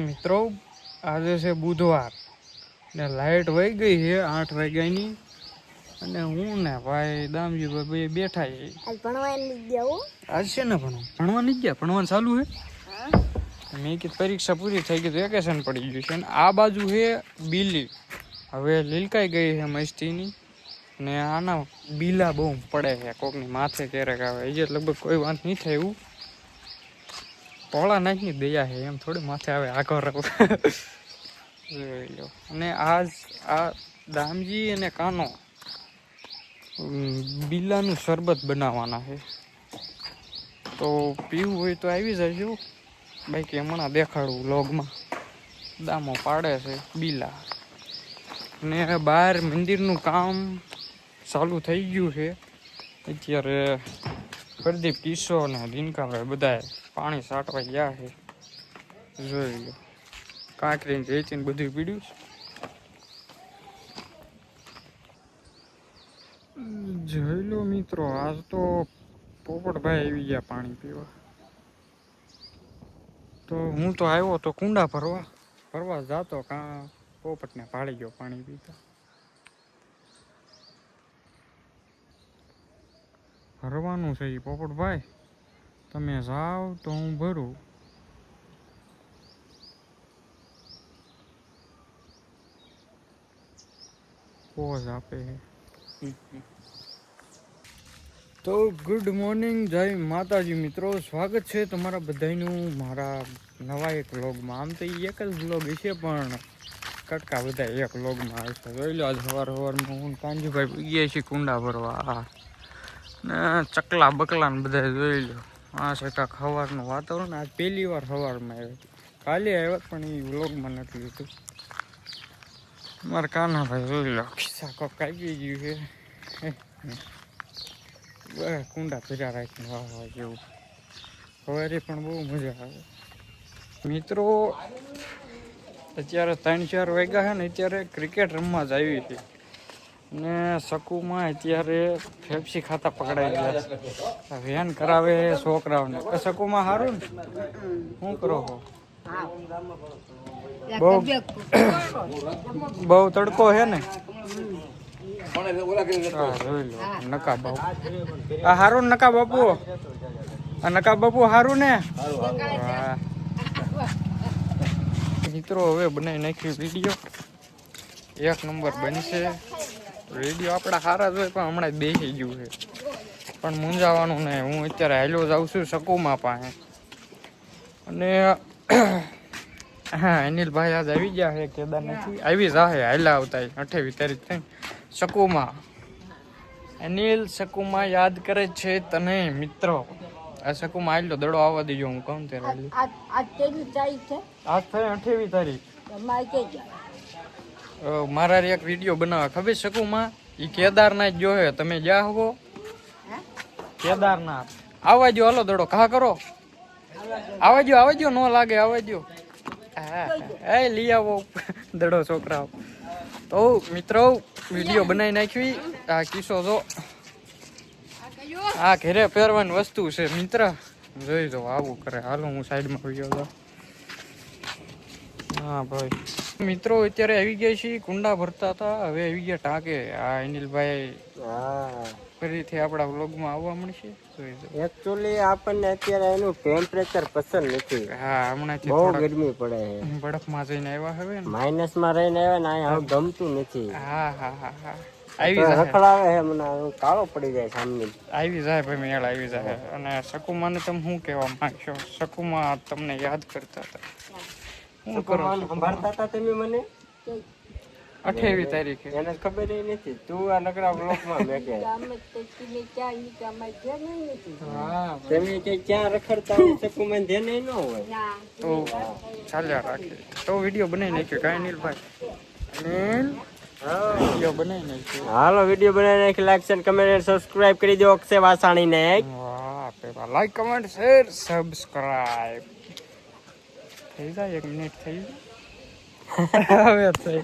મિત્રો આજે છે બુધવાર ને લાઈટ વહી ગઈ છે 8 વાગ્યાની અને હું ને ભાઈ દામજી ભાઈ બેઠા છે. આજ ભણવા નહીં ગયા હો. આજ છે ને ભણવા નહીં ગયા, ભણવાનું ચાલુ છે. મેં કીધું પરીક્ષા પૂરી થઈ ગઈ, વેકેશન પડી ગયું છે. અને આ બાજુ છે બીલી, હવે લીલકાઈ ગઈ છે મસ્તીની ને આના બીલા બહુ પડે છે, કોકની માથે ક્યારેક આવે એ લગભગ કોઈ વાત નહીં થાય એવું. પોળા નાખની દયા છે એમ થોડી માથે આવે આગળ રહો. જોઈ લો. અને આ દામજી અને કાનો બીલાનું શરબત બનાવવાના છે, તો પીવું હોય તો આવી જજો. બાકી હમણાં દેખાડું વ્લોગમાં. દામો પાડે છે બીલા ને બહાર મંદિરનું કામ ચાલુ થઈ ગયું છે અત્યારે. પ્રદીપ, કિશો ને દિનકાભાઈ બધા પાણી સાટવા ગયા છે. જોઈ લો. કાંકરી રેતીને બધું પીડ્યું છે. જોઈ લો મિત્રો, આજ તો પોપટભાઈ આવી ગયા પાણી પીવા. તો હું તો આવ્યો તો કુંડા ભરવા જાતો, કાં પોપટને ભાળી ગયો પાણી પીતા. ભરવાનું છે એ પોપટભાઈ, તમે જાઓ તો હું ભરું. પોઝ આપે છે. તો ગુડ મોર્નિંગ, જય માતાજી મિત્રો. સ્વાગત છે તમારા બધાનું મારા નવા એક વ્લોગમાં. આમ તો એક જ વ્લોગ છે પણ કટકા બધા એક વ્લોગમાં આવશે. જોઈ લો, આજ સવારમાં હું કાંજીભાઈ ગયા છીએ કુંડા ભરવા ને ચકલા બકલા ને બધા જોઈ લો. આ છે કાંક સવારનું વાતાવરણ. આજ પહેલી વાર સવારમાં આવ્યો, કાલે આવ્યા પણ એ વ્લોગમાં નથી લીધું. મારા કાનાભાઈ જોઈ લો, ખિસ્સા કોક કાપી ગયું છે. કુંડા ભેગા રાખીને વાહ જેવું. સવારે પણ બહુ મજા આવે મિત્રો. અત્યારે 3-4 વાગ્યા છે ને, અત્યારે ક્રિકેટ રમવા જ આવી હતી ને શકુમાં અત્યારે ફેફસી ખાતા પકડાઈ ગયા. વેન કરાવે છોકરાઓને. શકુમાં સારું ને, શું કરો છો? બહુ તડકો છે ને. નકા બાપુ આ હારું, નકા બાપુ આ નકા બાપુ હારું ને. મિત્રો હવે બનાવી નાખ્યું વિડીયો, 1 નંબર બનશે વિડીયો. આપણા સારા જ હોય પણ હમણાં જ બેસી ગયું છે. પણ મૂંઝાવાનું નહીં, હું અત્યારે હાલ્યો જાઉં છું શકુમાં પાસે. અને હા, અનિલભાઈ આજ આવી ગયા છે, કેદાર નથી આવી જાહે. હાલ્યા આવતા 28 તારીખ થઈ શકુમાં. અનિલ શકુમાં યાદ કરે છે તને મિત્રો. આ શકુમાં આવેલો દડો આવવા દેજો, હું કહું ત્યારે. આજ થઈ 28 તારીખ. મારા એક વિડીયો બનાવવા ખબર શકુમાં એ કેદારનાથ જો હે. તમે જ્યાં હો કેદારનાથ આવવા દો. હાલો દડો ઘા કરો. આવવા દો ન લાગે, આવવા દો. હા, લઈ આવો દડો છોકરાઓ. તો મિત્રો વિડીયો બનાવી નાખવી. આ કિસ્સો જો, આ ઘરે પહેરવાની વસ્તુ છે મિત્ર. જોઈ જો આવું કરે. હાલો હું સાઈડમાં વિડીયો દઉં. હા ભાઈ મિત્રો, અત્યારે આવી ગયા છીએ કુંડા ભરતા હતા, હવે આવી ગયા ટાંકે. આ અનિલભાઈ ફરીથી આપણા વ્લોગમાં આવવા મળશે. એકચ્યુઅલી આપણને અત્યારે એનું ટેમ્પરેચર પસંદ નથી. હા, હમણાં બહુ ગરમી પડે છે. બરફમાં જઈને આવ્યા હવે ને, માઇનસમાં રહીને આવ્યા ને, અહીંયા હવે ગમતું નથી. હા હા હા હા, આવી જાય રખડાવે છે મને, કાળો પડી જાય સામે. આવી જાય ભાઈ, મેળ આવી જાય. અને શકુમાને તમે શું કહેવા માંગશો? શકુમા તમને યાદ કરતા હતા. શું કરો સંભાળતા હતા તમે મને? 28 તારીખે એને ખબર નથી. તું આ નકરા બ્લોકમાં મેં કે તમે ક્યાં રખડતા હોય શકુમાન ધ્યાન ન હોય તો ચાલ્યા રાખે. તો વિડીયો બનાવી નાખ્યો કાંઈ નીલભાઈ. વિડીયો બનાવી નાખ્યો. હાલો વિડીયો બનાવી નાખી. લાઈક શેર કમેન્ટ સબસ્ક્રાઇબ કરી દો અક્ષય વાસાણીને. વાહ, લાઈક કમેન્ટ શેર સબસ્ક્રાઇબ થઈ જાય. 1 મિનિટ થઈ હવે થઈ.